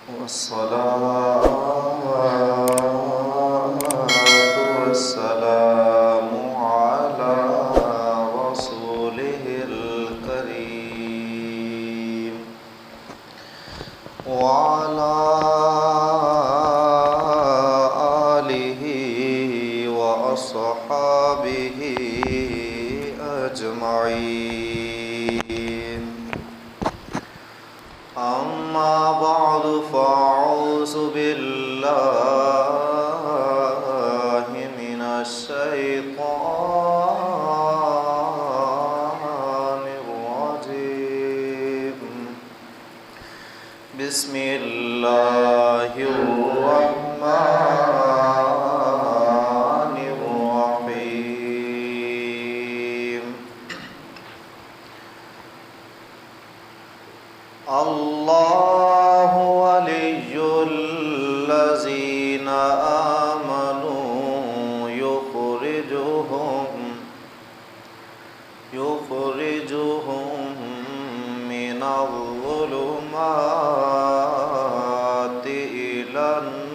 والسلام على رسوله الكريم وعلى آله وأصحابه أجمعين. أما بعد فأعوذ بالله من الشيطان الرجيم. بسم الله الرحمن الرحيم. الله ولي الذين آمنوا يخرجهم من الظلمات إلى النور.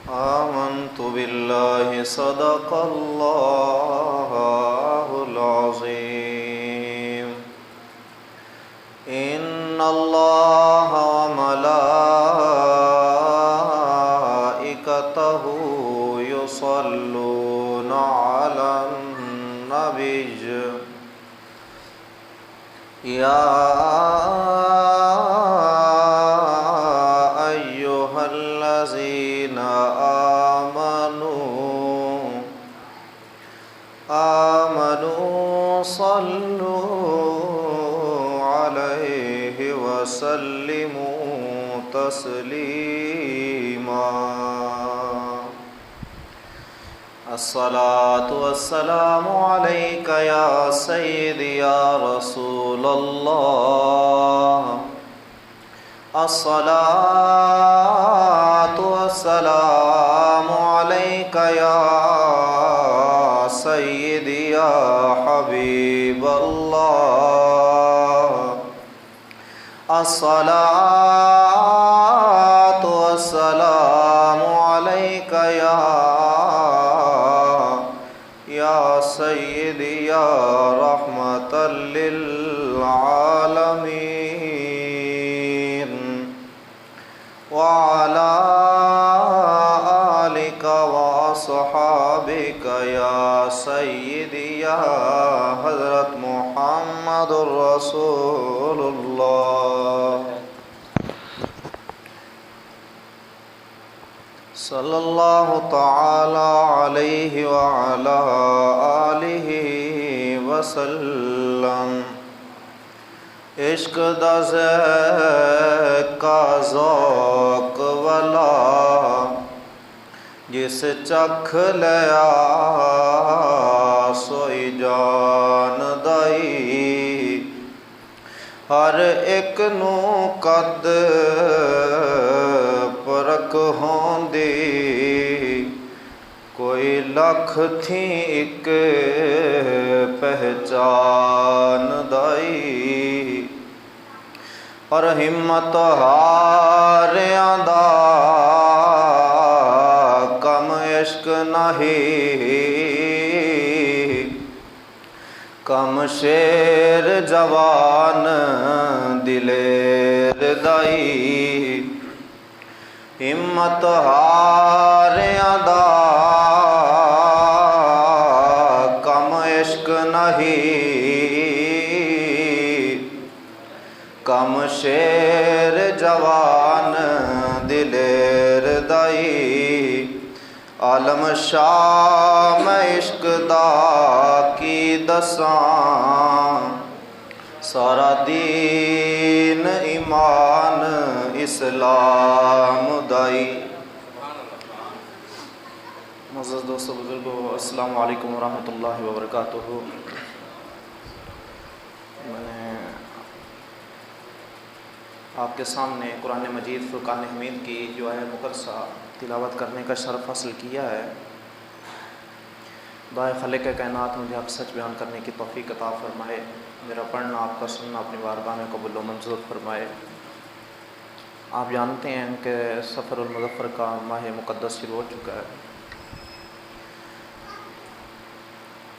آمنت بالله صدق الله العظيم. إن الله وملائكته يصلون على النبي يا أيها الذين آمنوا صلوا عليه وسلموا تسليما. الصلاة والسلام عليك يا سيدي يا رسول الله. الصلاة والسلام عليك يا سيدي يا حبيب الله. الصلاة والسلام عليك يا سيدي يا رحمة للعالمين. وعلى آلك وأصحابك يا سيدي يا حضرت محمد رسول الله صلی اللہ تعالی علیہ وعلى آلہ وسلم. عشق دا ذائقہ ذوق والا جس چکھ لیا سوئی جان دائی. ہر ایک نو قد پرکھ ہوندی کوئی لکھ تھی ایک پہچان دائی. اور ہمت ہاریاں دا کم عشق نہیں. کم شیر جوان دلیر دائی. ہمت ہاریاں دا کم عشق نہیں. کم شیر جوان دلیر دائی. عالم شام عشق دا کی دساں. سارا دین ایمان اسلام دائی. معزز دوستو بزرگو، السلام علیکم ورحمۃ اللہ وبرکاتہ. میں نے آپ کے سامنے قرآن مجید فرقان حمید کی جو ہے مقدسہ تلاوت کرنے کا شرف حاصل کیا ہے. دعائے خالق کائنات مجھے حق سچ بیان کرنے کی توفیق عطا فرمائے، میرا پڑھنا آپ کا سننا اپنی بارگاہ میں قبول و منظور فرمائے۔ آپ جانتے ہیں کہ سفر المظفر کا ماہ مقدس شروع ہو چکا ہے،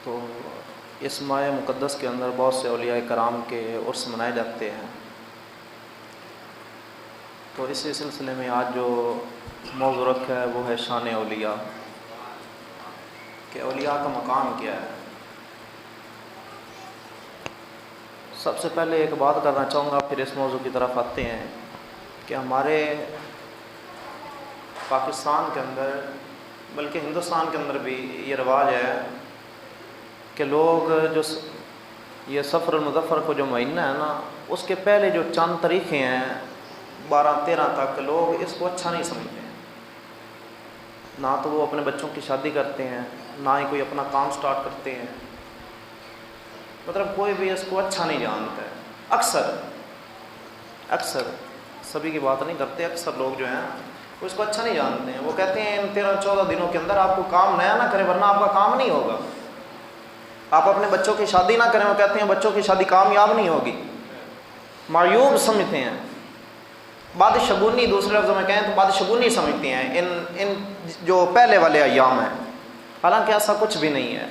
تو اس ماہ مقدس کے اندر بہت سے اولیاء کرام کے عرس منائے جاتے ہیں۔ تو اسی سلسلے میں آج جو موضوع رکھا ہے وہ ہے شان اولیاء، کہ اولیاء کا مقام کیا ہے۔ سب سے پہلے ایک بات کرنا چاہوں گا، پھر اس موضوع کی طرف آتے ہیں کہ ہمارے پاکستان کے اندر بلکہ ہندوستان کے اندر بھی یہ رواج ہے کہ لوگ جو یہ سفر المظفر کو جو مہینہ ہے نا، اس کے پہلے جو چند تاریخیں ہیں 12-13 تک لوگ اس کو اچھا نہیں سمجھتے ہیں۔ نہ تو وہ اپنے بچوں کی شادی کرتے ہیں، نہ ہی کوئی اپنا کام سٹارٹ کرتے ہیں، مطلب کوئی بھی اس کو اچھا نہیں جانتا ہے۔ اکثر سبھی کی بات نہیں کرتے، اکثر لوگ جو ہیں وہ اس کو اچھا نہیں جانتے ہیں۔ وہ کہتے ہیں ان 13-14 دنوں کے اندر آپ کو کام نیا نہ کریں ورنہ آپ کا کام نہیں ہوگا۔ آپ اپنے بچوں کی شادی نہ کریں، وہ کہتے ہیں بچوں کی شادی کامیاب نہیں ہوگی، معیوب سمجھتے ہیں، بادشگونی، دوسرے لفظوں میں کہیں تو بادشگونی سمجھتے ہیں ان جو پہلے والے ایام ہیں، حالانکہ ایسا کچھ بھی نہیں ہے۔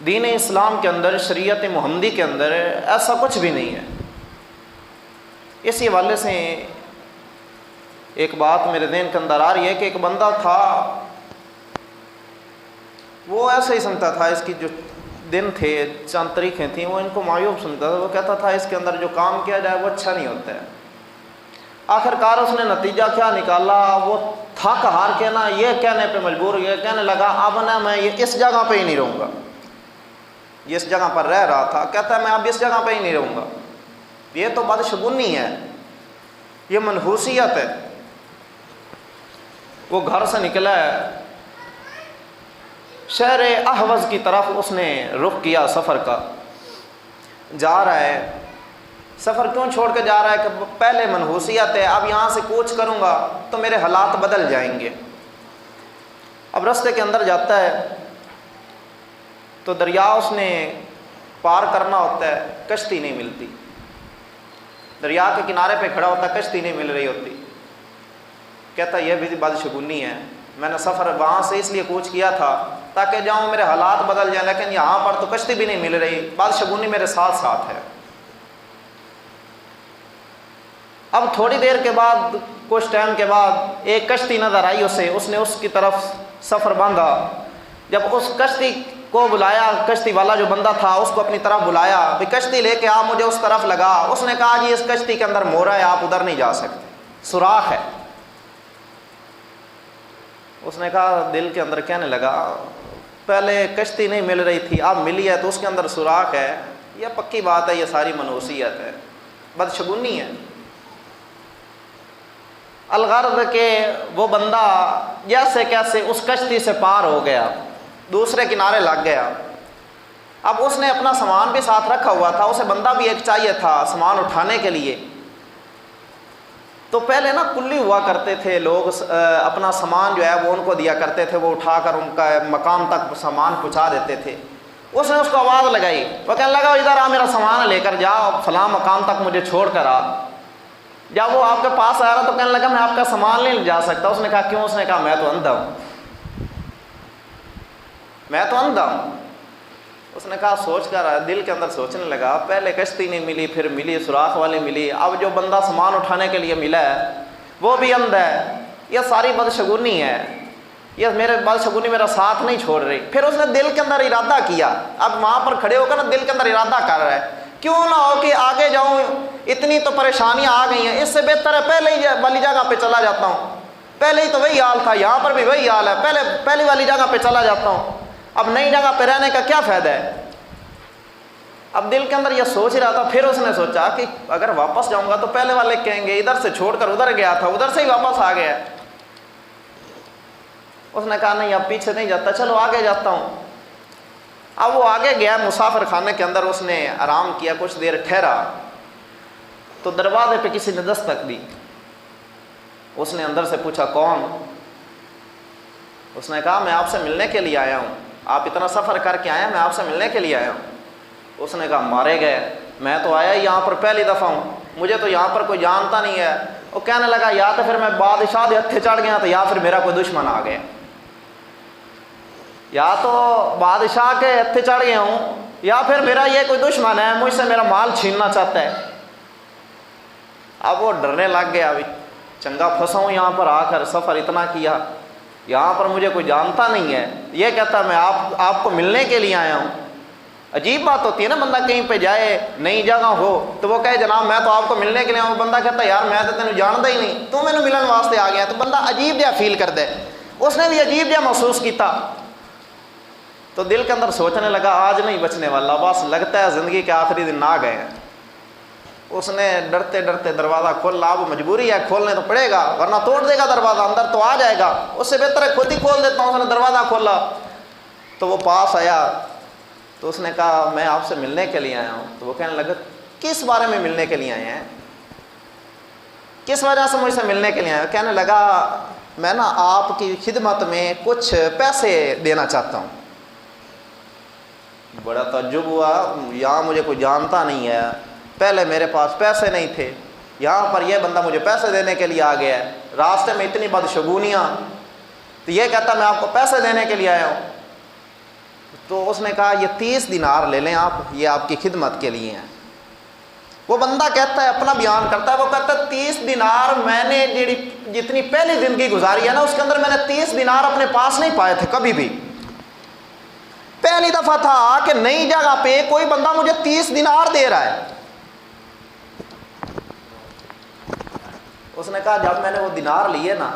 دین اسلام کے اندر، شریعت محمدی کے اندر ایسا کچھ بھی نہیں ہے۔ اسی حوالے سے ایک بات میرے ذہن کے اندر آ رہی ہے کہ ایک بندہ تھا، وہ ایسا ہی سمجھتا تھا، اس کی جو دن تھے، چند تاریخیں تھیں، وہ ان کو معیوب سمجھتا تھا۔ وہ کہتا تھا اس کے اندر جو کام کیا جائے وہ اچھا نہیں ہوتا ہے۔ آخر کار اس نے نتیجہ کیا نکالا، وہ تھک ہار کے نا یہ کہنے پہ مجبور، یہ کہنے لگا اب نا میں اس جگہ پہ ہی نہیں رہوں گا۔ یہ اس جگہ پر رہ رہا تھا، کہتا ہے میں اب اس جگہ پہ ہی نہیں رہوں گا، یہ تو بدشگونی ہے، یہ منحوسیت ہے۔ وہ گھر سے نکلا ہے، شہر احوز کی طرف اس نے رخ کیا سفر کا، جا رہا ہے۔ سفر کیوں چھوڑ کے جا رہا ہے کہ پہلے منحوسیت ہے، اب یہاں سے کوچ کروں گا تو میرے حالات بدل جائیں گے۔ اب راستے کے اندر جاتا ہے تو دریا اس نے پار کرنا ہوتا ہے، کشتی نہیں ملتی، دریا کے کنارے پہ کھڑا ہوتا ہے، کشتی نہیں مل رہی ہوتی۔ کہتا یہ بھی بدشگونی ہے، میں نے سفر وہاں سے اس لیے کوچ کیا تھا تاکہ جاؤں میرے حالات بدل جائیں، لیکن یہاں پر تو کشتی بھی نہیں مل رہی، بدشگونی میرے ساتھ ساتھ ہے۔ اب تھوڑی دیر کے بعد، کچھ ٹائم کے بعد ایک کشتی نظر آئی اسے، اس نے اس کی طرف سفر باندھا۔ جب اس کشتی کو بلایا، کشتی والا جو بندہ تھا اس کو اپنی طرف بلایا، بھی کشتی لے کے آ، مجھے اس طرف لگا۔ اس نے کہا جی اس کشتی کے اندر مورا ہے، آپ ادھر نہیں جا سکتے، سوراخ ہے۔ اس نے کہا، دل کے اندر کہنے لگا پہلے کشتی نہیں مل رہی تھی، اب ملی ہے تو اس کے اندر سوراخ ہے، یہ پکی بات ہے، یہ ساری منحوسیت ہے، بدشگونی ہے۔ الغرض کہ وہ بندہ جیسے کیسے اس کشتی سے پار ہو گیا، دوسرے کنارے لگ گیا۔ اب اس نے اپنا سامان بھی ساتھ رکھا ہوا تھا، اسے بندہ بھی ایک چاہیے تھا سامان اٹھانے کے لیے۔ تو پہلے نا کلی ہوا کرتے تھے لوگ، اپنا سامان جو ہے وہ ان کو دیا کرتے تھے، وہ اٹھا کر ان کا مقام تک سامان پہنچا دیتے تھے۔ اس نے اس کو آواز لگائی، وہ کہنے لگا ادھر آ، میرا سامان لے کر جا، فلاں مقام تک مجھے چھوڑ کر آ۔ جب وہ آپ کے پاس آ رہا تو کہنے لگا میں آپ کا سامان نہیں جا سکتا۔ اس نے کہا کیوں؟ اس نے کہا میں تو اندھا ہوں، میں تو اندھا ہوں۔ اس نے کہا سوچ کر، دل کے اندر سوچنے لگا، پہلے کشتی نہیں ملی، پھر ملی، سوراخ والی ملی، اب جو بندہ سامان اٹھانے کے لیے ملا ہے وہ بھی اندھا ہے، یہ ساری بدشگونی ہے، یہ میرے بدشگونی میرا ساتھ نہیں چھوڑ رہی۔ پھر اس نے دل کے اندر ارادہ کیا، اب وہاں پر کھڑے ہو کر نا دل کے اندر ارادہ کر رہا ہے، کیوں نہ ہو کہ آگے جاؤں، اتنی تو پریشانیاں آ گئی ہیں، اس سے بہتر ہے پہلے ہی والی جگہ پہ چلا جاتا ہوں، پہلے ہی تو وہی حال تھا، یہاں پر بھی وہی حال ہے، پہلی والی جگہ پہ چلا جاتا ہوں، اب نئی جگہ پہ رہنے کا کیا فائدہ ہے۔ اب دل کے اندر یہ سوچ رہا تھا، پھر اس نے سوچا کہ اگر واپس جاؤں گا تو پہلے والے کہیں گے ادھر سے چھوڑ کر ادھر گیا تھا، ادھر سے ہی واپس آ گیا۔ اس نے کہا نہیں اب پیچھے نہیں جاتا، چلو آگے جاتا ہوں۔ اب وہ آگے گیا مسافر خانے کے اندر، اس نے آرام کیا، کچھ دیر ٹھہرا تو دروازے پہ کسی نے دستک دی۔ اس نے اندر سے پوچھا کون؟ اس نے کہا میں آپ سے ملنے کے لیے آیا ہوں، آپ اتنا سفر کر کے آئے ہیں، میں آپ سے ملنے کے لیے آیا ہوں۔ اس نے کہا مارے گئے، میں تو آیا یہاں پر پہلی دفعہ ہوں، مجھے تو یہاں پر کوئی جانتا نہیں ہے۔ وہ کہنے لگا یا تو پھر میں بادشاہ کے ہتھے چڑھ گیا تو یا پھر میرا کوئی دشمن آ گیا، یا تو بادشاہ کے ہتھے چڑھ گیا ہوں یا پھر میرا یہ کوئی دشمن ہے، مجھ سے میرا مال چھیننا چاہتا ہے۔ اب وہ ڈرنے لگ گیا، ابھی چنگا پھنسا ہوں یہاں پر آ کر، سفر اتنا کیا، یہاں پر مجھے کوئی جانتا نہیں ہے، یہ کہتا میں آپ کو ملنے کے لیے آیا ہوں۔ عجیب بات ہوتی ہے نا، بندہ کہیں پہ جائے نئی جگہ ہو تو وہ کہے جناب میں تو آپ کو ملنے کے لیے آیا ہوں، بندہ کہتا یار میں تو تینوں جانتا ہی نہیں، تو مینوں ملن واسطے آ گیا، تو بندہ عجیب جہا فیل کرتا ہے۔ اس نے بھی عجیب جہا محسوس کیتا، تو دل کے اندر سوچنے لگا آج نہیں بچنے والا، بس لگتا ہے زندگی کے آخری دن آ گئے ہیں۔ اس نے ڈرتے ڈرتے دروازہ کھولا، اب مجبوری ہے کھولنے تو پڑے گا ورنہ توڑ دے گا دروازہ، اندر تو آ جائے گا، اس سے بہتر ہے خود ہی کھول دیتا ہوں۔ اس نے دروازہ کھولا تو وہ پاس آیا، تو اس نے کہا میں آپ سے ملنے کے لیے آیا ہوں۔ تو وہ کہنے لگا کس بارے میں ملنے کے لیے آئے ہیں، کس وجہ سے مجھ سے ملنے کے لیے آئے ہیں؟ کہنے لگا میں نا آپ کی خدمت میں کچھ پیسے دینا چاہتا ہوں۔ بڑا تعجب ہوا، یہاں مجھے کوئی جانتا نہیں ہے، پہلے میرے پاس پیسے نہیں تھے، یہاں پر یہ بندہ مجھے پیسے دینے کے لیے آ گیا ہے، راستے میں اتنی بدشگونیاں، تو یہ کہتا میں آپ کو پیسے دینے کے لیے آیا ہوں۔ تو اس نے کہا یہ 30 دینار لے لیں آپ، یہ آپ کی خدمت کے لیے ہیں۔ وہ بندہ کہتا ہے، اپنا بیان کرتا ہے، وہ کہتا ہے 30 دینار میں نے جتنی پہلی زندگی گزاری ہے نا اس کے اندر میں نے 30 دینار اپنے پاس نہیں پائے تھے کبھی بھی، پہلی دفعہ تھا کہ نئی جگہ پہ کوئی بندہ مجھے 30 دینار دے رہا ہے۔ اس نے کہا جب میں نے وہ دینار لیے نا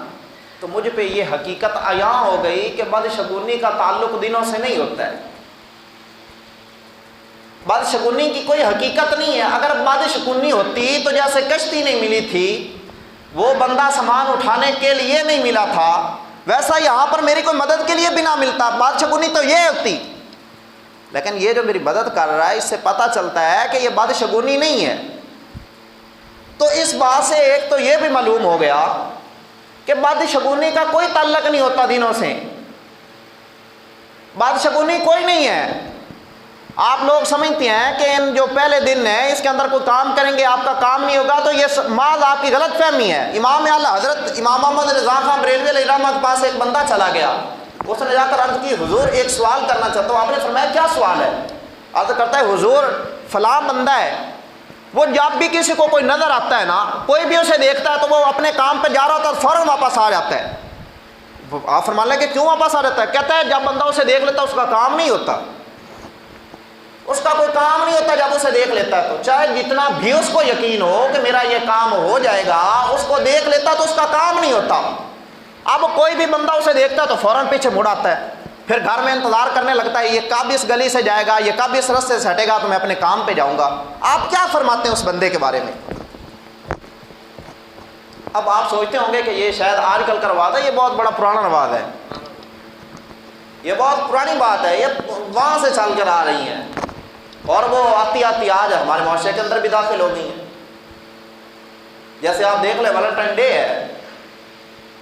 تو مجھ پہ یہ حقیقت عیاں ہو گئی کہ بدشگونی کا تعلق دنوں سے نہیں ہوتا ہے، بدشگونی کی کوئی حقیقت نہیں ہے۔ اگر بدشگونی ہوتی تو جیسے کشتی نہیں ملی تھی، وہ بندہ سامان اٹھانے کے لیے نہیں ملا تھا، ویسا یہاں پر میری کوئی مدد کے لیے بھی نہ ملتا، بدشگونی تو یہ ہوتی۔ لیکن یہ جو میری مدد کر رہا ہے اس سے پتہ چلتا ہے کہ یہ بدشگونی نہیں ہے۔ تو اس بات سے ایک تو یہ بھی معلوم ہو گیا کہ بدشگونی کا کوئی تعلق نہیں ہوتا دینوں سے، بدشگونی کوئی نہیں ہے۔ آپ لوگ سمجھتے ہیں کہ ان جو پہلے دن ہے اس کے اندر کوئی کام کریں گے آپ کا کام نہیں ہوگا، تو یہ محض آپ کی غلط فہمی ہے۔ امام اعلیٰ حضرت امام محمد رضا خان بریلوی علیہ الرحمہ کے پاس ایک بندہ چلا گیا، اس نے جا کر عرض کی حضور ایک سوال کرنا چاہتا ہوں۔ آپ نے فرمایا کیا سوال ہے؟ عرض کرتا ہے حضور فلاں بندہ ہے، وہ جب بھی کسی کو کوئی نظر آتا ہے نا، کوئی بھی اسے دیکھتا ہے تو وہ اپنے کام پہ جا رہا ہوتا ہے فوراً واپس آ جاتا ہے۔ آپ فرما لیں کہ کیوں واپس آ جاتا ہے؟ کہتا ہے جب بندہ اسے دیکھ لیتا ہے اس کا کام نہیں ہوتا، اس کا کوئی کام نہیں ہوتا جب اسے دیکھ لیتا ہے، تو چاہے جتنا بھی اس کو یقین ہو کہ میرا یہ کام ہو جائے گا، اس کو دیکھ لیتا تو اس کا کام نہیں ہوتا۔ اب کوئی بھی بندہ اسے دیکھتا ہے تو فوراً پیچھے مڑ آتا ہے، پھر گھر میں انتظار کرنے لگتا ہے یہ کب اس گلی سے جائے گا، یہ کب اس رستے سے ہٹے گا تو میں اپنے کام پہ جاؤں گا۔ آپ کیا فرماتے ہیں اس بندے کے بارے میں؟ اب آپ سوچتے ہوں گے کہ یہ شاید آج کل کا رواج ہے، یہ بہت بڑا پرانا رواج ہے، یہ بہت پرانی بات ہے، یہ وہاں سے چل کر آ رہی ہیں اور وہ آتی آتی آج ہمارے معاشرے کے اندر بھی داخل ہو گئی ہیں۔ جیسے آپ دیکھ لیں ویلنٹائن ڈے ہے،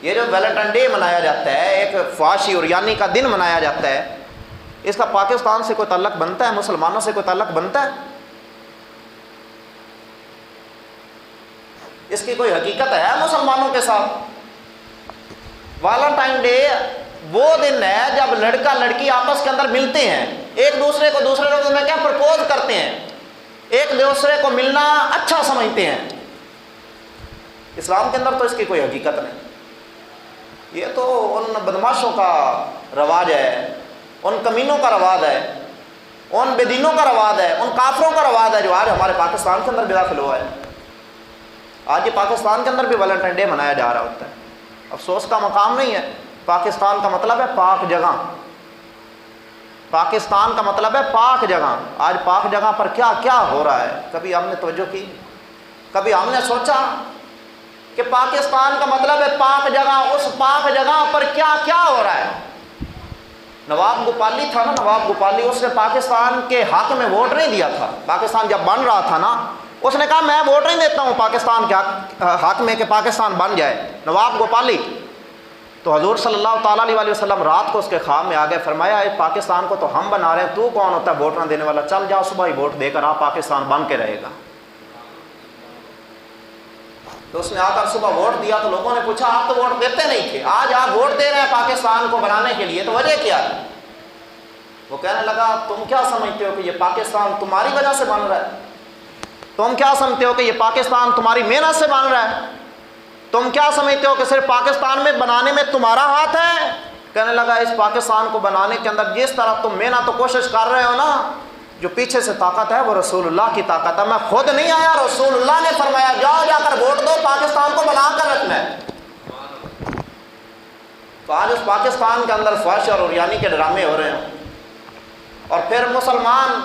یہ جو ویلنٹائن ڈے منایا جاتا ہے، ایک فحاشی اور یعنی کا دن منایا جاتا ہے، اس کا پاکستان سے کوئی تعلق بنتا ہے؟ مسلمانوں سے کوئی تعلق بنتا ہے؟ اس کی کوئی حقیقت ہے مسلمانوں کے ساتھ؟ ویلنٹائن ڈے وہ دن ہے جب لڑکا لڑکی آپس کے اندر ملتے ہیں، ایک دوسرے کو دوسرے لوگوں میں کیا پرپوز کرتے ہیں، ایک دوسرے کو ملنا اچھا سمجھتے ہیں۔ اسلام کے اندر تو اس کی کوئی حقیقت نہیں، یہ تو ان بدماشوں کا رواج ہے، ان کمینوں کا رواج ہے، ان بے دینوں کا رواج ہے، ان کافروں کا رواج ہے جو آج ہمارے پاکستان کے اندر بھی داخل ہوا ہے۔ آج یہ پاکستان کے اندر بھی ویلنٹائن ڈے منایا جا رہا ہوتا ہے۔ افسوس کا مقام نہیں ہے، پاکستان کا مطلب ہے پاک جگہ، پاکستان کا مطلب ہے پاک جگہ۔ آج پاک جگہ پر کیا کیا ہو رہا ہے، کبھی ہم نے توجہ کی؟ کبھی ہم نے سوچا کہ پاکستان کا مطلب ہے پاک جگہ، اس پاک جگہ پر کیا کیا ہو رہا ہے؟ نواب گوپالی تھا نا، نواب گوپالی، اس نے پاکستان کے حق میں ووٹ نہیں دیا تھا۔ پاکستان جب بن رہا تھا نا، اس نے کہا میں ووٹ نہیں دیتا ہوں پاکستان کے حق میں کہ پاکستان بن جائے، نواب گوپالی۔ تو حضور صلی اللہ تعالیٰ علیہ وسلم رات کو اس کے خواب میں آ گئے، فرمایا اے پاکستان کو تو ہم بنا رہے ہیں، تو کون ہوتا ہے ووٹ نہ دینے والا، چل جاؤ صبح ہی ووٹ دے کر آپ پاکستان بن کے رہے گا۔ تو اس نے آ کر صبح ووٹ دیا، تو لوگوں نے پوچھا آپ تو ووٹ دیتے نہیں تھے، آج آپ ووٹ دے رہے ہیں پاکستان کو بنانے کے لیے، تو وجہ کیا ہے؟ وہ کہنے لگا تم کیا سمجھتے ہو کہ یہ پاکستان تمہاری وجہ سے بن رہا ہے؟ تم کیا سمجھتے ہو کہ یہ پاکستان تمہاری محنت سے بن رہا ہے؟ تم کیا سمجھتے ہو کہ صرف پاکستان میں بنانے میں تمہارا ہاتھ ہے؟ کہنے لگا اس پاکستان کو بنانے کے اندر جس طرح تم محنت و کوشش کر رہے ہو نا، جو پیچھے سے طاقت ہے وہ رسول اللہ کی طاقت ہے، میں خود نہیں آیا، رسول اللہ نے فرمایا جاؤ جا کر ووٹ دو، پاکستان کو بنا کر رکھنا ہے۔ تو آج اس پاکستان کے اندر فحش اور عریانی کے ڈرامے ہو رہے ہیں، اور پھر مسلمان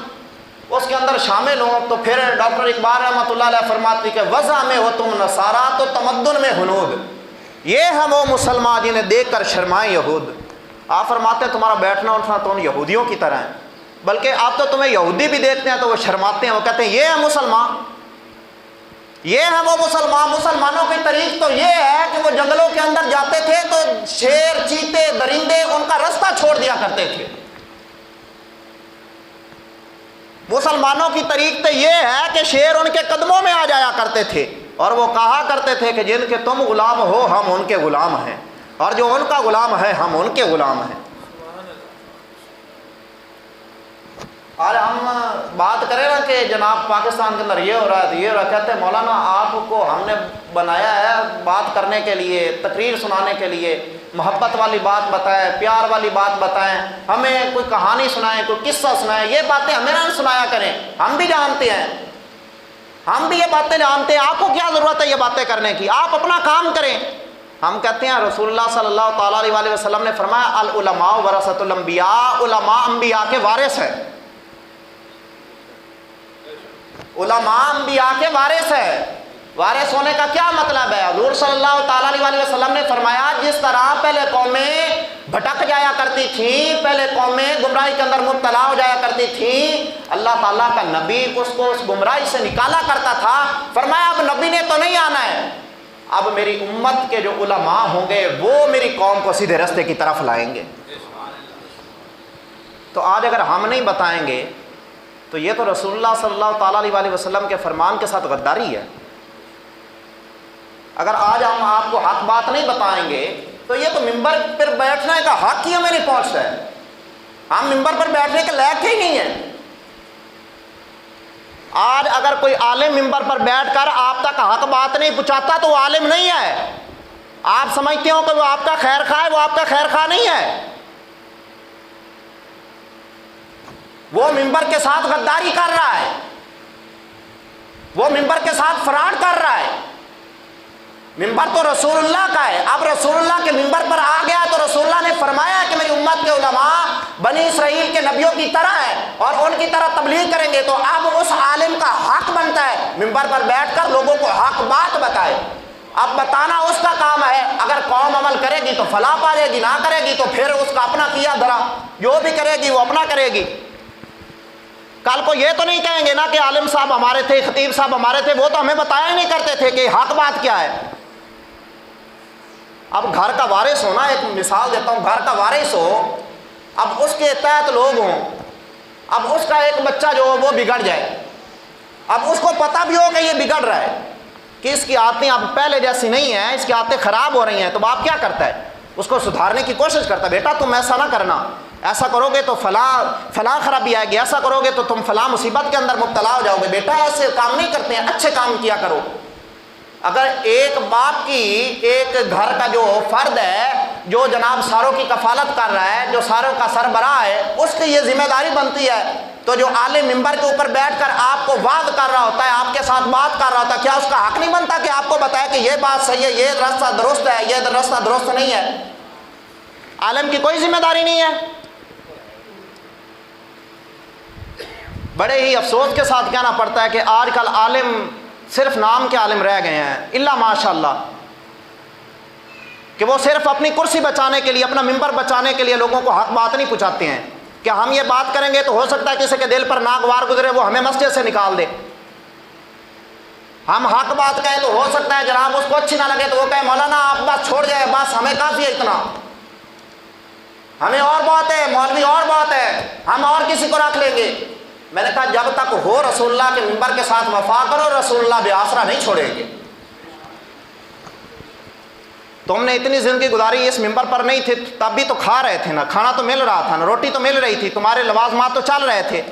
اس کے اندر شامل ہوں، تو پھر ڈاکٹر اقبال رحمۃ اللہ علیہ فرماتے کہ وضع میں ہو تم نصارا تو تمدن میں ہنود، یہ ہیں وہ مسلمان جنہیں دیکھ کر شرمائیں یہود۔ آپ فرماتے ہیں تمہارا بیٹھنا اٹھنا تو ان یہودیوں کی طرح ہے، بلکہ آپ تو تمہیں یہودی بھی دیکھتے ہیں تو وہ شرماتے ہیں، وہ کہتے ہیں یہ ہے مسلمان، یہ ہے وہ مسلمان۔ مسلمانوں کی طریق تو یہ ہے کہ وہ جنگلوں کے اندر جاتے تھے تو شیر چیتے درندے ان کا رستہ چھوڑ دیا کرتے تھے۔ مسلمانوں کی طریق تو یہ ہے کہ شیر ان کے قدموں میں آ جایا کرتے تھے، اور وہ کہا کرتے تھے کہ جن کے تم غلام ہو ہم ان کے غلام ہیں، اور جو ان کا غلام ہے ہم ان کے غلام ہیں۔ آج ہم بات کریں نا کہ جناب پاکستان کے اندر یہ ہو رہا ہے یہ ہو رہا ہے، کہتے ہیں مولانا آپ کو ہم نے بنایا ہے بات کرنے کے لیے، تقریر سنانے کے لیے، محبت والی بات بتائیں، پیار والی بات بتائیں، ہمیں کوئی کہانی سنائیں، کوئی قصہ سنائیں، یہ باتیں ہمیں نہ سنایا کریں، ہم بھی جانتے ہیں، ہم بھی یہ باتیں جانتے ہیں، آپ کو کیا ضرورت ہے یہ باتیں کرنے کی، آپ اپنا کام کریں۔ ہم کہتے ہیں رسول اللہ صلی اللہ تعالیٰ علیہ وسلم نے فرمایا العلماء ورثۃ الانبیاء، علماء انبیاء کے وارث ہیں، علماء انبیاء کے وارث ہے۔ وارث ہونے کا کیا مطلب ہے؟ حضور صلی اللہ تعالیٰ علیہ وسلم نے فرمایا جس طرح پہلے قومیں بھٹک جایا کرتی تھیں، پہلے قومیں گمراہی کے اندر مبتلا ہو جایا کرتی تھیں، اللہ تعالیٰ کا نبی اس کو اس گمراہی سے نکالا کرتا تھا، فرمایا اب نبی نے تو نہیں آنا ہے، اب میری امت کے جو علماء ہوں گے وہ میری قوم کو سیدھے راستے کی طرف لائیں گے۔ تو آج اگر ہم نہیں بتائیں گے تو یہ تو رسول اللہ صلی اللہ تعالیٰ علیہ وسلم کے فرمان کے ساتھ غداری ہے۔ اگر آج ہم آپ کو حق بات نہیں بتائیں گے تو یہ تو ممبر پر بیٹھنے کا حق ہی ہمیں نہیں پہنچتا ہے، ہم ممبر پر بیٹھنے کے لائق ہی نہیں ہیں۔ آج اگر کوئی عالم ممبر پر بیٹھ کر آپ تک حق بات نہیں پہنچاتا تو وہ عالم نہیں ہے، آپ سمجھتے ہو کہ وہ آپ کا خیر خواہ ہے، وہ آپ کا خیر خواہ نہیں ہے، وہ ممبر کے ساتھ غداری کر رہا ہے، وہ ممبر کے ساتھ فراڈ کر رہا ہے۔ ممبر تو رسول اللہ کا ہے، اب رسول اللہ کے ممبر پر آ گیا تو رسول اللہ نے فرمایا کہ میری امت کے علماء بنی اسرائیل کے نبیوں کی طرح ہے اور ان کی طرح تبلیغ کریں گے، تو اب اس عالم کا حق بنتا ہے ممبر پر بیٹھ کر لوگوں کو حق بات بتائے۔ اب بتانا اس کا کام ہے، اگر قوم عمل کرے گی تو فلاح پا جائے گی، نہ کرے گی تو پھر اس کا اپنا کیا دھرا، جو بھی کرے گی وہ اپنا کرے گی۔ کل کو یہ تو نہیں کہیں گے نا کہ عالم صاحب ہمارے تھے، خطیب صاحب ہمارے تھے، وہ تو ہمیں بتایا ہی نہیں کرتے تھے کہ حق بات کیا ہے۔ اب گھر کا وارث ہونا، ایک مثال دیتا ہوں، گھر کا وارث ہو، اب اس کے تحت لوگ ہوں، اب اس کا ایک بچہ جو وہ بگڑ جائے، اب اس کو پتہ بھی ہو کہ یہ بگڑ رہا ہے، کہ اس کی عادتیں اب پہلے جیسی نہیں ہیں، اس کی عادتیں خراب ہو رہی ہیں، تو باپ کیا کرتا ہے؟ اس کو سدھارنے کی کوشش کرتا ہے، بیٹا تم ایسا نہ کرنا، ایسا کرو گے تو فلاں خرابی آئے گی، ایسا کرو گے تو تم فلاں مصیبت کے اندر مبتلا ہو جاؤ گے، بیٹا ایسے کام نہیں کرتے ہیں، اچھے کام کیا کرو۔ اگر ایک باپ کی، ایک گھر کا جو فرد ہے جو جناب ساروں کی کفالت کر رہا ہے، جو ساروں کا سربراہ ہے، اس کی یہ ذمہ داری بنتی ہے، تو جو عالم ممبر کے اوپر بیٹھ کر آپ کو وعظ کر رہا ہوتا ہے، آپ کے ساتھ بات کر رہا ہوتا ہے، کیا اس کا حق نہیں بنتا کہ آپ کو بتائے کہ یہ بات صحیح ہے، یہ راستہ درست ہے، یہ راستہ درست نہیں ہے؟ عالم کی کوئی ذمہ داری نہیں ہے۔ بڑے ہی افسوس کے ساتھ کہنا پڑتا ہے کہ آج کل عالم صرف نام کے عالم رہ گئے ہیں، الا ماشاء اللہ، کہ وہ صرف اپنی کرسی بچانے کے لیے، اپنا ممبر بچانے کے لیے لوگوں کو حق بات نہیں پہنچاتے ہیں، کہ ہم یہ بات کریں گے تو ہو سکتا ہے کسی کے دل پر ناگوار گزرے، وہ ہمیں مسجد سے نکال دے، ہم حق بات کہیں تو ہو سکتا ہے جناب اس کو اچھی نہ لگے تو وہ کہے مولانا آپ بات چھوڑ جائے، بس ہمیں کافی ہے اتنا، ہمیں اور بہت ہے، مولوی اور بہت ہے، ہم اور کسی کو رکھ لیں گے۔ میں نے کہا جب تک ہو رسول اللہ کے منبر کے ساتھ وفا کرو، رسول اللہ بے آسرا نہیں چھوڑیں گے۔ تم نے اتنی زندگی گزاری، اس منبر پر نہیں تھے تب بھی تو کھا رہے تھے نا، کھانا تو مل رہا تھا نا، روٹی تو مل رہی تھی، تمہارے لوازمات تو چل رہے تھے۔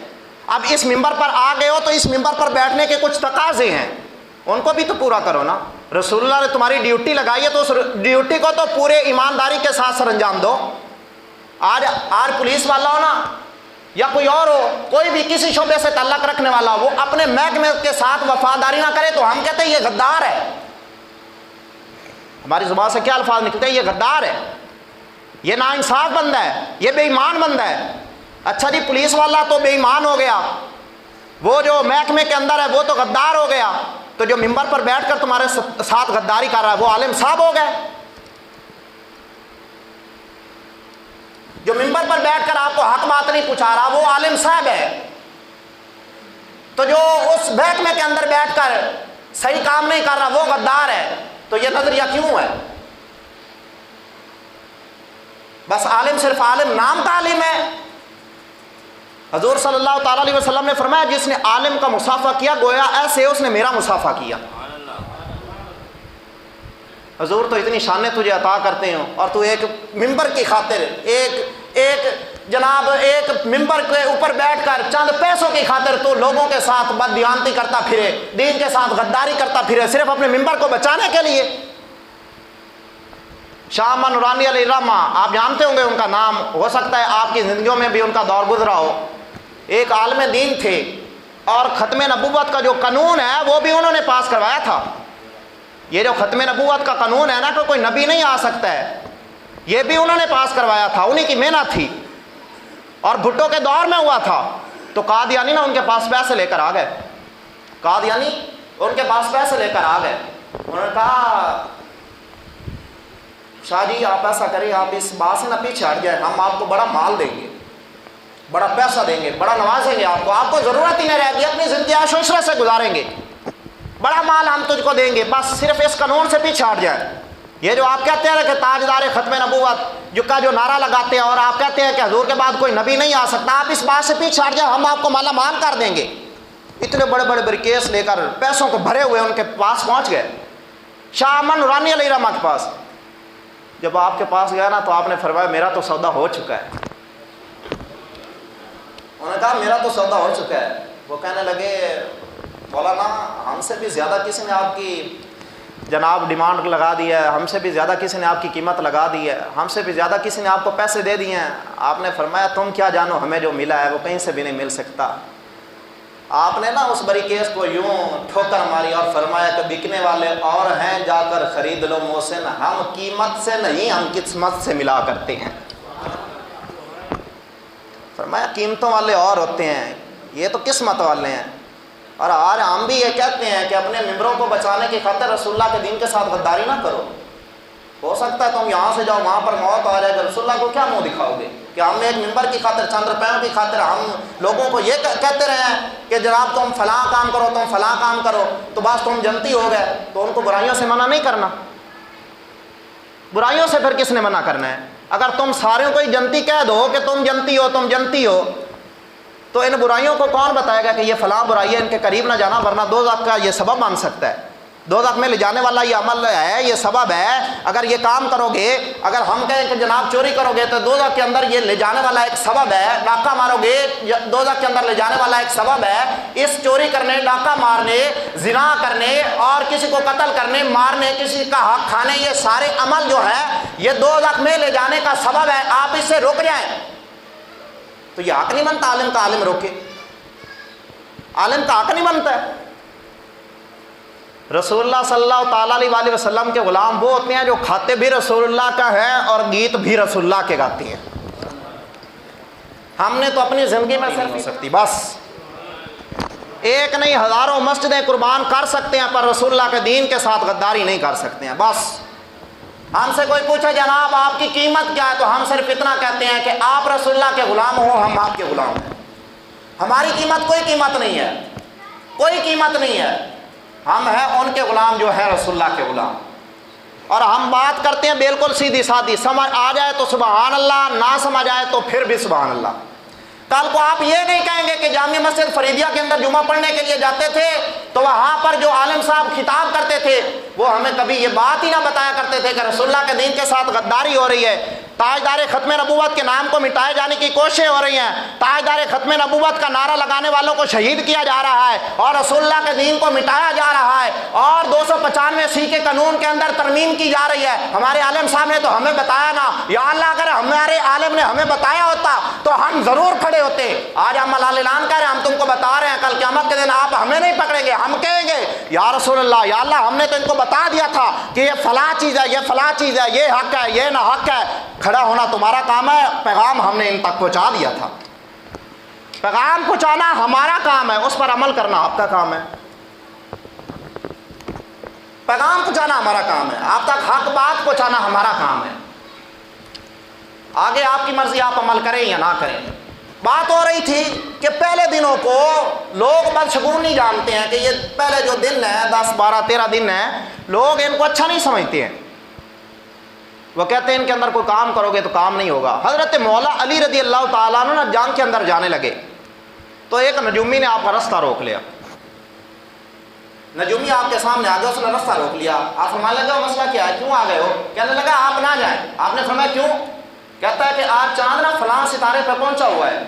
اب اس منبر پر آ گئے ہو تو اس منبر پر بیٹھنے کے کچھ تقاضے ہیں، ان کو بھی تو پورا کرو نا۔ رسول اللہ نے تمہاری ڈیوٹی لگائی ہے تو اس ڈیوٹی کو تو پورے ایمانداری کے ساتھ سر انجام دو۔ آج پولیس والا ہو نا یا کوئی اور ہو، کوئی بھی کسی شعبے سے تعلق رکھنے والا، وہ اپنے محکمے کے ساتھ وفاداری نہ کرے تو ہم کہتے ہیں یہ غدار ہے۔ ہماری زبان سے کیا الفاظ نکلتے ہیں؟ یہ غدار ہے، یہ ناانصاف بندہ ہے، یہ بے ایمان بندہ ہے۔ اچھا جی، پولیس والا تو بے ایمان ہو گیا، وہ جو محکمے کے اندر ہے وہ تو غدار ہو گیا، تو جو منبر پر بیٹھ کر تمہارے ساتھ غداری کر رہا ہے وہ عالم صاحب ہو گئے۔ جو منبر پر بیٹھ کر آپ کو حق بات نہیں پوچھا رہا وہ عالم صاحب ہے، تو جو اس محکمے کے اندر بیٹھ کر صحیح کام نہیں کر رہا وہ غدار ہے۔ تو یہ نظریہ کیوں ہے؟ بس عالم صرف عالم نام کا عالم ہے۔ حضور صلی اللہ تعالیٰ علیہ وسلم نے فرمایا جس نے عالم کا مصافحہ کیا گویا ایسے اس نے میرا مصافحہ کیا۔ حضور تو اتنی شانیں تجھے عطا کرتے ہوں اور تو ایک ممبر کی خاطر ایک ممبر کے اوپر بیٹھ کر چند پیسوں کی خاطر تو لوگوں کے ساتھ بددیانتی کرتا پھرے، دین کے ساتھ غداری کرتا پھرے، صرف اپنے ممبر کو بچانے کے لیے۔ شاہ احمد نورانی علیہ الرحمہ، آپ جانتے ہوں گے ان کا نام، ہو سکتا ہے آپ کی زندگیوں میں بھی ان کا دور گزرا ہو۔ ایک عالم دین تھے اور ختم نبوت کا جو قانون ہے وہ بھی انہوں نے پاس کروایا تھا۔ یہ جو ختم نبوت کا قانون ہے نا کہ کوئی نبی نہیں آ سکتا ہے، یہ بھی انہوں نے پاس کروایا تھا، انہی کی محنت تھی، اور بھٹو کے دور میں ہوا تھا۔ تو قادیانی نا ان کے پاس پیسے لے کر آ گئے، قادیانی ان کے پاس پیسے لے کر آ گئے۔ انہوں نے کہا شاہ جی آپ ایسا کریں، آپ اس بات سے نہ پیچھے ہٹ جائیں، ہم آپ کو بڑا مال دیں گے، بڑا پیسہ دیں گے، بڑا نوازیں گے، آپ کو ضرورت ہی نہیں رہے گی، اپنی زندگی عیش و عشرت سے گزاریں گے، بڑا مال ہم تجھ کو دیں گے، بس صرف اس قانون سے پیچھے ہٹ جائیں۔ یہ جو آپ کہتے ہیں کہ تاجدار ختم نبوت جو نعرہ لگاتے ہیں اور آپ کہتے ہیں کہ حضور کے بعد کوئی نبی نہیں آ سکتا، آپ اس بات سے پیچھے ہٹ جائیں، ہم آپ کو مالا مال کر دیں گے۔ اتنے بڑے بڑے بریکیس لے کر پیسوں کو بھرے ہوئے ان کے پاس پہنچ گئے، شاہ احمد نورانی علیہ الرحمہ کے پاس۔ جب آپ کے پاس گیا نا تو آپ نے فرمایا میرا تو سودا ہو چکا ہے۔ انہوں نے کہا میرا تو سودا ہو چکا ہے۔ وہ کہنے لگے مولانا ہم سے بھی زیادہ کسی نے آپ کی جناب ڈیمانڈ لگا دی ہے، ہم سے بھی زیادہ کسی نے آپ کی قیمت لگا دی ہے، ہم سے بھی زیادہ کسی نے آپ کو پیسے دے دیے ہیں۔ آپ نے فرمایا تم کیا جانو، ہمیں جو ملا ہے وہ کہیں سے بھی نہیں مل سکتا۔ آپ نے نا اس بری کیس کو یوں ٹھوکر ماری اور فرمایا کہ بکنے والے اور ہیں، جا کر خرید لو محسن، ہم قیمت سے نہیں ہم قسمت سے ملا کرتے ہیں۔ فرمایا قیمتوں والے اور ہوتے ہیں، یہ تو قسمت والے ہیں۔ اور آج ہم بھی یہ کہتے ہیں کہ اپنے ممبروں کو بچانے کی خاطر رسول اللہ کے دین کے ساتھ غداری نہ کرو۔ ہو سکتا ہے تم یہاں سے جاؤ وہاں پر موت آ جائے گا، رسول اللہ کو کیا منہ دکھاؤ گے کہ ہم ایک ممبر کی خاطر چند روپیوں کی خاطر ہم لوگوں کو یہ کہتے رہے ہیں کہ جناب تم فلاں کام کرو، تم فلاں کام کرو تو بس تم جنتی ہو گئے۔ تو ان کو برائیوں سے منع نہیں کرنا، برائیوں سے پھر کس نے منع کرنا ہے؟ اگر تم ساروں کو ہی جنتی کہہ دو کہ تم جنتی ہو تم جنتی ہو تو ان برائیوں کو کون بتائے گا کہ یہ فلاں برائی ہے، ان کے قریب نہ جانا ورنہ دوزخ کا یہ سبب بن سکتا ہے، دوزخ میں لے جانے والا یہ عمل ہے، یہ سبب ہے۔ اگر یہ کام کرو گے، اگر ہم کہیں کہ جناب چوری کرو گے تو دوزخ کے اندر یہ لے جانے والا ایک سبب ہے، ڈاکہ مارو گے دوزخ کے اندر لے جانے والا ایک سبب ہے۔ اس چوری کرنے، ڈاکہ مارنے، زنا کرنے اور کسی کو قتل کرنے، مارنے، کسی کا حق کھانے، یہ سارے عمل جو ہے یہ دوزخ میں لے جانے کا سبب ہے، آپ اس سے رک جائیں۔ تو یہ حق نہیں بنتا عالم کا عالم روکے، عالم کا حق نہیں بنتا ہے۔ رسول اللہ صلی اللہ تعالیٰ علیہ وسلم کے غلام وہ ہوتے ہیں جو کھاتے بھی رسول اللہ کا ہے اور گیت بھی رسول اللہ کے گاتے ہیں۔ ہم نے تو اپنی زندگی میں صرف ہو سکتی، بس ایک نہیں ہزاروں مسجدیں قربان کر سکتے ہیں پر رسول اللہ کے دین کے ساتھ غداری نہیں کر سکتے ہیں۔ بس ہم سے کوئی پوچھے جناب آپ کی قیمت کیا ہے تو ہم صرف اتنا کہتے ہیں کہ آپ رسول اللہ کے غلام ہو، ہم آپ کے غلام ہیں۔ ہماری قیمت کوئی قیمت نہیں ہے، کوئی قیمت نہیں ہے، ہم ہیں ان کے غلام جو ہیں رسول اللہ کے غلام۔ اور ہم بات کرتے ہیں بالکل سیدھی سادھی، سمجھ آ جائے تو سبحان اللہ، نہ سمجھ آئے تو پھر بھی سبحان اللہ۔ کل کو آپ یہ نہیں کہیں گے کہ جامع مسجد فریدیہ کے اندر جمعہ پڑھنے کے لیے جاتے تھے تو وہاں پر جو عالم صاحب خطاب کرتے تھے وہ ہمیں کبھی یہ بات ہی نہ بتایا کرتے تھے کہ رسول اللہ کے دین کے ساتھ غداری ہو رہی ہے، تاجدار ختم نبوت کے نام کو مٹائے جانے کی کوششیں ہو رہی ہیں، تاجدار ختم نبوت کا نعرہ لگانے والوں کو شہید کیا جا رہا ہے اور رسول اللہ کے دین کو مٹایا جا رہا ہے، اور 295 کے قانون کے اندر ترمیم کی جا رہی ہے۔ ہمارے عالم صاحب نے تو ہمیں بتایا نا، یا اللہ اگر ہمارے عالم نے ہمیں بتایا ہوتا تو ہم ضرور کھڑے ہوتے۔ آج ہم اعلان کر رہے ہیں، ہم تم کو بتا رہے ہیں، کل قیامت کے دن آپ ہمیں نہیں پکڑیں گے، ہم کہیں گے یا رسول اللہ، یا اللہ ہم نے تو ان کو بتا دیا تھا کہ یہ فلاں چیز ہے، یہ فلاں چیز ہے، یہ حق ہے، یہ نہ حق ہے۔ کھڑا ہونا تمہارا کام ہے، پیغام ہم نے ان تک پہنچا دیا تھا، پیغام پہنچانا ہمارا کام ہے، اس پر عمل کرنا آپ کا کام ہے۔ پیغام پہنچانا ہمارا کام ہے، آپ تک حق بات پہنچانا ہمارا کام ہے، آگے آپ کی مرضی، آپ عمل کریں یا نہ کریں۔ بات ہو رہی تھی کہ پہلے دنوں کو لوگ بدشگون نہیں جانتے ہیں کہ یہ پہلے جو دن ہے 10 12 13 دن ہے، لوگ ان کو اچھا نہیں سمجھتے ہیں، وہ کہتے ہیں ان کے اندر کوئی کام کرو گے تو کام نہیں ہوگا۔ حضرت مولا علی رضی اللہ تعالیٰ عنہ نا جنگ کے اندر جانے لگے تو ایک نجومی نے آپ کا رستہ روک لیا، نجومی آپ کے سامنے آ گیا، اس نے رستہ روک لیا، آپ فرمانے لگے مسئلہ کیا ہے، کیوں آ گئے ہو؟ کہنے لگا آپ نہ جائیں۔ آپ نے فرمایا کیوں؟ کہتا ہے کہ آج چاند نا فلاں ستارے پہ پہنچا ہوا ہے،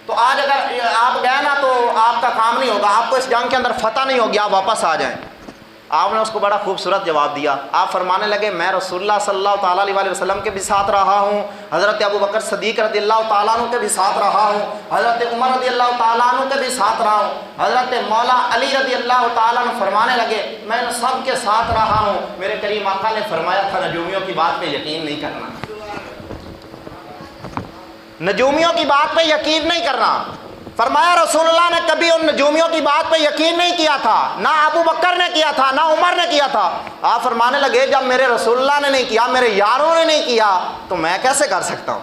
تو آج اگر آپ گئے نا تو آپ کا کام نہیں ہوگا، آپ کو اس جنگ کے اندر فتح نہیں ہوگی، آپ واپس آ جائیں۔ آپ نے اس کو بڑا خوبصورت جواب دیا، آپ فرمانے لگے میں رسول اللہ صلی اللہ تعالیٰ علیہ وسلم کے بھی ساتھ رہا ہوں، حضرت ابو بکر صدیق رضی اللہ تعالیٰ عنہ کے بھی ساتھ رہا ہوں، حضرت عمر رضی اللہ تعالیٰ عنہ کے بھی ساتھ رہا ہوں، حضرت مولا علی رضی اللہ تعالیٰ عنہ فرمانے لگے میں ان سب کے ساتھ رہا ہوں۔ میرے کریم آقا نے فرمایا تھا نجومیوں کی بات پہ یقین نہیں کرنا، نجومیوں کی بات پہ یقین نہیں کرنا۔ فرمایا رسول اللہ نے کبھی ان نجومیوں کی بات پہ یقین نہیں کیا تھا، نہ ابو بکر نے کیا تھا، نہ عمر نے کیا تھا۔ آپ فرمانے لگے جب میرے رسول اللہ نے نہیں کیا، میرے یاروں نے نہیں کیا تو میں کیسے کر سکتا ہوں؟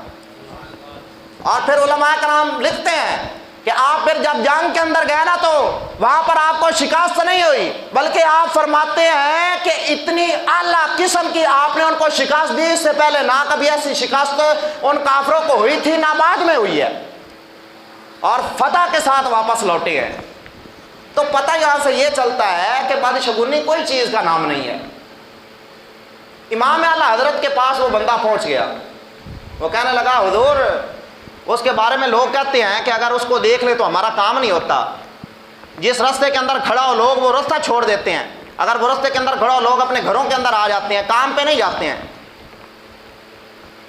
اور پھر علماء کرام لکھتے ہیں کہ آپ پھر جب جنگ کے اندر گئے نا تو وہاں پر آپ کو شکست نہیں ہوئی، بلکہ آپ فرماتے ہیں کہ اتنی اعلیٰ قسم کی آپ نے ان کو شکست دی، اس سے پہلے نہ کبھی ایسی شکست ان کافروں کو ہوئی تھی نہ بعد میں ہوئی ہے، اور فتح کے ساتھ واپس لوٹے ہیں۔ تو پتہ یہاں سے یہ چلتا ہے کہ بدشگونی کوئی چیز کا نام نہیں ہے۔ امام اعلیٰ حضرت کے پاس وہ بندہ پہنچ گیا، وہ کہنے لگا حضور اس کے بارے میں لوگ کہتے ہیں کہ اگر اس کو دیکھ لے تو ہمارا کام نہیں ہوتا، جس راستے کے اندر کھڑا ہو لوگ وہ راستہ چھوڑ دیتے ہیں، اگر وہ راستے کے اندر کھڑا ہو لوگ اپنے گھروں کے اندر آ جاتے ہیں، کام پہ نہیں جاتے ہیں۔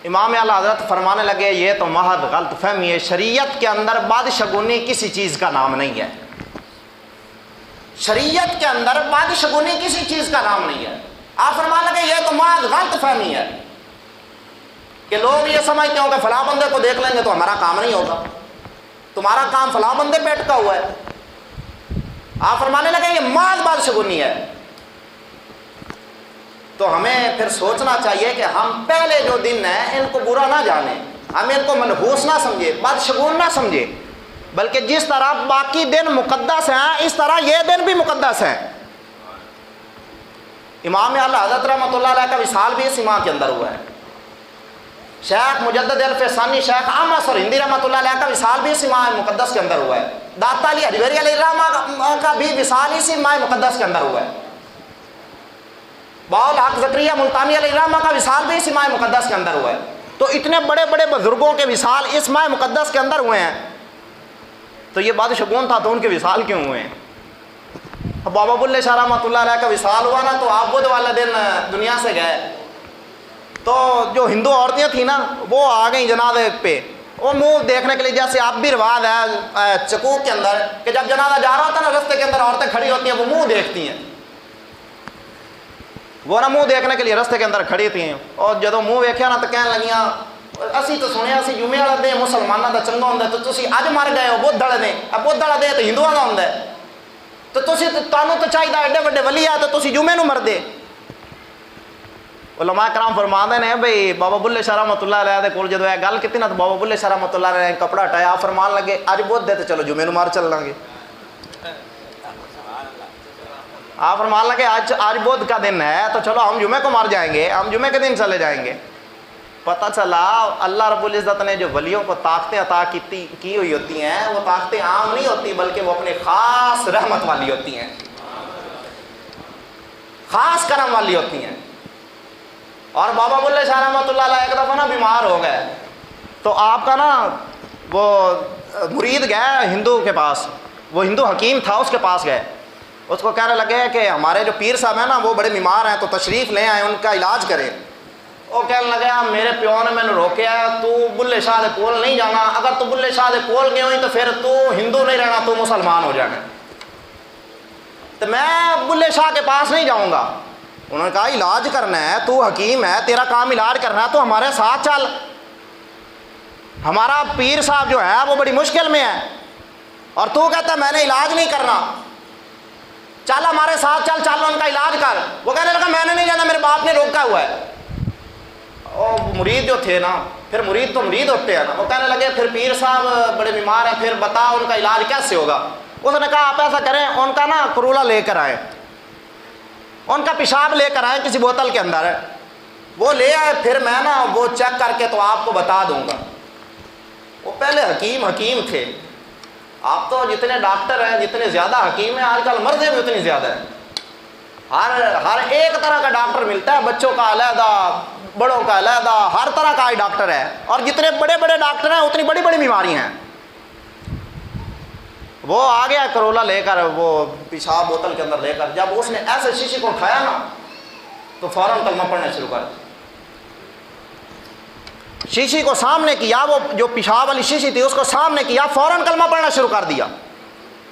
امام اعلیٰ حضرت فرمانے لگے یہ تو محض غلط فہمی ہے، شریعت کے اندر بدشگونی کسی چیز کا نام نہیں ہے، شریعت کے اندر بدشگونی کسی چیز کا نام نہیں ہے۔ آپ فرمانے لگے یہ تو محض غلط فہمی ہے کہ لوگ یہ سمجھتے ہوں کہ فلاں بندے کو دیکھ لیں گے تو ہمارا کام نہیں ہوگا، تمہارا کام فلاں بندے پہ اٹکا ہوا ہے۔ آپ فرمانے لگے یہ محض بدشگونی ہے۔ تو ہمیں پھر سوچنا چاہیے کہ ہم پہلے جو دن ہیں ان کو برا نہ جانیں، ہم ان کو منحوس نہ سمجھے، بدشگون نہ سمجھے، بلکہ جس طرح باقی دن مقدس ہیں اس طرح یہ دن بھی مقدس ہیں۔ امام اعلیٰ حضرت رحمۃ اللہ علیہ کا وصال بھی اس ماہ کے اندر ہوا ہے، شیخ مجدد الف ثانی شیخ احمد سر ہندی رحمۃ اللہ علیہ کا وصال بھی اسی ماہ مقدس کے اندر ہوا ہے، داتا علی حجویری علیہ الرحمہ کا بھی وصال اسی ماہ مقدس کے اندر ہوا ہے، باول حق زکریا ملتانی علیہ الرحمہ کا وصال بھی اسی ماہ مقدس کے اندر ہوا ہے۔ تو اتنے بڑے بڑے بزرگوں کے وصال اس ماہ مقدس کے اندر ہوئے ہیں، تو یہ بادشگون تھا تو ان کے وصال کیوں ہوئے ہیں؟ بابا بلے شاہ رحمۃ اللہ علیہ کا وصال ہوا نا تو آپ بدھ والے دن دنیا سے گئے، تو جو ہندو عورتیں تھیں نا وہ آ گئیں جنازے پہ، وہ منہ دیکھنے کے لیے، جیسے اب بھی رواج ہے چکوک کے اندر کہ جب جنازہ جا رہا ہوتا ہے نا رستے کے اندر عورتیں کھڑی ہوتی ہیں، وہ منہ دیکھتی ہیں، وہ نا منہ دیکھنے کے لیے رستے کے اندر کھڑی تھیں، اور جدو منہ ویکھیا نا تو کہنے لگیاں اسی تو سنیا سی جمعے والا دن مسلمانوں کا چنگا ہوندا تو تسی اج مر گئے ہو بدھ والا دن، بدھ والا دن تو ہندوؤں کا ہوندا ہے، تو تسی تانوں تو چاہیے ایڈے وڈے ولی آ تو تسی جمعے نو مردے۔ علماء کرام فرماندے نے بھئی بابا بلے شاہ رحمۃ اللہ علیہ دے کول جدو یہ گل کیتی نا تو بابا بلے شاہ رحمۃ اللہ علیہ نے کپڑا ہٹایا، فرمان لگے اج بدھ ہے تو چلو جمعے نو مار چلاں گے۔ آپ فرمان لگے آج بدھ کا دن ہے تو چلو ہم جمعے کو مر جائیں گے، ہم جمعے کے دن چلے جائیں گے۔ پتہ چلا اللہ رب العزت نے جو ولیوں کو طاقتیں عطا کی ہوئی ہوتی ہیں وہ طاقتیں عام نہیں ہوتی، بلکہ وہ اپنے خاص رحمت والی ہوتی ہیں، خاص کرم والی ہوتی ہیں۔ اور بابا بلے شاہ رحمۃ اللہ علیہ ایک دفعہ نا بیمار ہو گئے، تو آپ کا نا وہ مرید گئے ہندو کے پاس، وہ ہندو حکیم تھا، اس کے پاس گئے، اس کو کہنے لگے کہ ہمارے جو پیر صاحب ہیں نا وہ بڑے بیمار ہیں تو تشریف لے آئیں، ان کا علاج کریں۔ وہ کہنے لگے میرے پیو نے میں نے روکیا تو بلے شاہ دے کول نہیں جانا، اگر تو بلے شاہ دے کول گئے ہوئی تو پھر تو ہندو نہیں رہنا، تو مسلمان ہو جانا، تو میں بلے شاہ کے پاس نہیں جاؤں گا۔ انہوں نے کہا علاج کرنا ہے، تو حکیم ہے، تیرا کام علاج کرنا ہے، تو ہمارے ساتھ چل، ہمارا پیر صاحب جو ہے وہ بڑی مشکل میں ہے، اور تو کہتا ہے میں نے علاج نہیں کرنا، چل ہمارے ساتھ چل، چل ان کا علاج کر۔ وہ کہنے لگا میں نے نہیں جانا، میرے باپ نے روکا ہوا ہے۔ اور مرید جو تھے نا، پھر مرید تو مرید ہوتے ہیں نا، وہ کہنے لگے پھر پیر صاحب بڑے بیمار ہیں، پھر بتا ان کا علاج کیسے ہوگا؟ اس نے کہا آپ ایسا کریں، ان کا نا کرولہ لے کر آئیں، ان کا پیشاب لے کر آئیں کسی بوتل کے اندر ہے، وہ لے آئے، پھر میں نا وہ چیک کر کے تو آپ کو بتا دوں گا۔ وہ پہلے حکیم تھے، آپ تو جتنے ڈاکٹر ہیں، جتنے زیادہ حکیم ہیں، آج کل مرضیں بھی اتنی زیادہ ہیں، ہر ایک طرح کا ڈاکٹر ملتا ہے، بچوں کا علیحدہ، بڑوں کا علیحدہ، ہر طرح کا ڈاکٹر ہے، اور جتنے بڑے بڑے ڈاکٹر ہیں اتنی بڑی بڑی بیماری ہیں۔ وہ آ گیا کرولہ لے کر، وہ پیشاب بوتل کے اندر لے کر، جب اس نے ایسے شیشے کو اٹھایا نا تو فوراً کلمہ پڑھنا شروع کر دیا، شیشی کو سامنے کیا، وہ جو پیشاب والی شیشی تھی اس کو سامنے کیا، فوراً کلمہ پڑھنا شروع کر دیا۔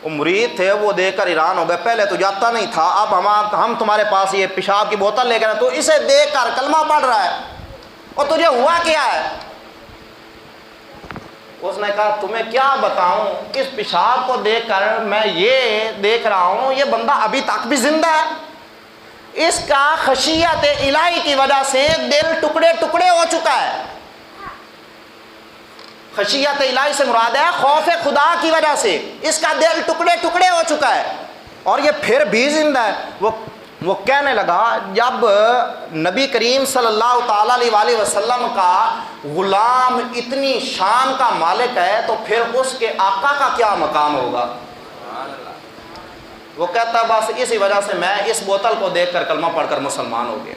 وہ مرید تھے، وہ دیکھ کر حیران ہو گئے، پہلے تو جاتا نہیں تھا، اب ہم تمہارے پاس یہ پیشاب کی بوتل لے کر، تو اسے دیکھ کر کلمہ پڑھ رہا ہے، اور تجھے ہوا کیا ہے؟ اس نے کہا تمہیں کیا بتاؤں، اس پیشاب کو دیکھ کر میں یہ دیکھ رہا ہوں یہ بندہ ابھی تک بھی زندہ ہے، اس کا خشیت الہی کی وجہ سے دل ٹکڑے ٹکڑے ہو چکا ہے۔ خشیت الہی سے مراد ہے خوف خدا کی وجہ سے اس کا دل ٹکڑے ٹکڑے ہو چکا ہے، اور یہ پھر بھی زندہ ہے۔ وہ کہنے لگا جب نبی کریم صلی اللہ تعالیٰ علیہ وسلم کا غلام اتنی شان کا مالک ہے تو پھر اس کے آقا کا کیا مقام ہوگا؟ وہ کہتا بس اسی وجہ سے میں اس بوتل کو دیکھ کر کلمہ پڑھ کر مسلمان ہو گیا۔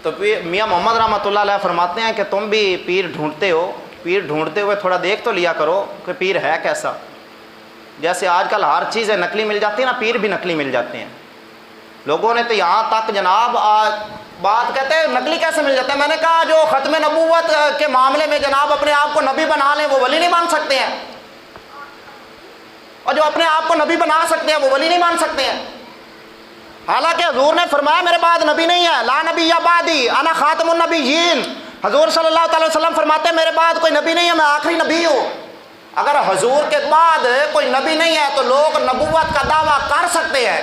تو میاں محمد رحمۃ اللہ علیہ فرماتے ہیں کہ تم بھی پیر ڈھونڈتے ہو، پیر ڈھونڈتے ہوئے تھوڑا دیکھ تو لیا کرو کہ پیر ہے کیسا۔ جیسے آج کل ہر چیزیں نقلی مل جاتی ہیں نا، پیر بھی نقلی مل جاتے ہیں۔ لوگوں نے تو یہاں تک جناب بات کہتے ہیں نقلی کیسے مل جاتا ہے، میں نے کہا جو ختم نبوت کے معاملے میں جناب اپنے آپ کو نبی بنا لیں وہ ولی نہیں مان سکتے ہیں، اور جو اپنے آپ کو نبی بنا سکتے ہیں وہ ولی نہیں مان سکتے ہیں۔ حالانکہ حضور نے فرمایا میرے بعد نبی نہیں ہے، لا نبی یا بعدی انا خاتم النبیین، حضور صلی اللہ تعالی وسلم فرماتے ہیں میرے بعد کوئی نبی نہیں ہے، میں آخری نبی ہوں۔ اگر حضور کے بعد کوئی نبی نہیں ہے تو لوگ نبوت کا دعویٰ کر سکتے ہیں،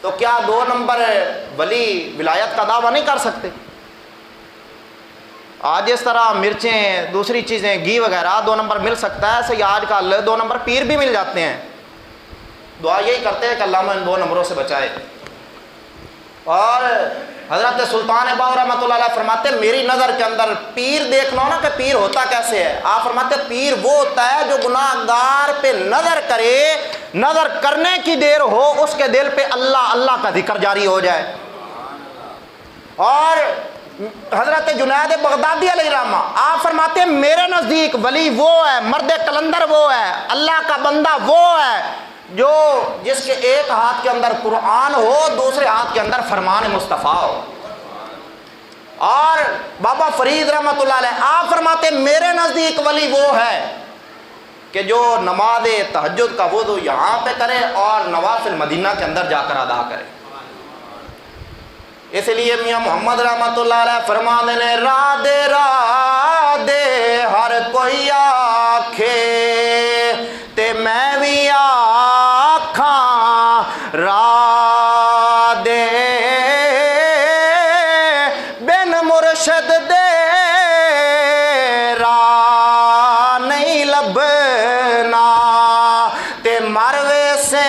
تو کیا 2 نمبر ولی ولایت کا دعویٰ نہیں کر سکتے؟ آج جس طرح مرچیں دوسری چیزیں گھی وغیرہ 2 نمبر مل سکتا ہے، ایسے ہی آج کل 2 نمبر پیر بھی مل جاتے ہیں۔ دعا یہی کرتے ہیں کہ اللہ ان 2 نمبروں سے بچائے۔ اور حضرت سلطان باؤ رحمۃ اللہ علیہ فرماتے ہیں میری نظر کے اندر پیر دیکھ لو نا کہ پیر ہوتا کیسے ہے، آپ فرماتے ہیں پیر وہ ہوتا ہے جو گناہ گار پہ نظر کرے، نظر کرنے کی دیر ہو اس کے دل پہ اللہ اللہ کا ذکر جاری ہو جائے۔ اور حضرت جنید بغدادی علیہ الرحمہ آپ فرماتے ہیں میرے نزدیک ولی وہ ہے، مرد کلندر وہ ہے، اللہ کا بندہ وہ ہے جو جس کے ایک ہاتھ کے اندر قرآن ہو، دوسرے ہاتھ کے اندر فرمان مصطفیٰ ہو۔ اور بابا فرید رحمۃ اللہ علیہ آپ فرماتے ہیں میرے نزدیک ولی وہ ہے کہ جو نماز تہجد کا وضو یہاں پہ کرے اور نوافل مدینہ کے اندر جا کر ادا کرے۔ اس لیے میاں محمد رحمۃ اللہ علیہ فرماتے ہیں رادے رادے ہر کوئی آکھے تے میں بھی آکھاں رادے بن مرشد دے راہ نہیں لبنا تے مروے سے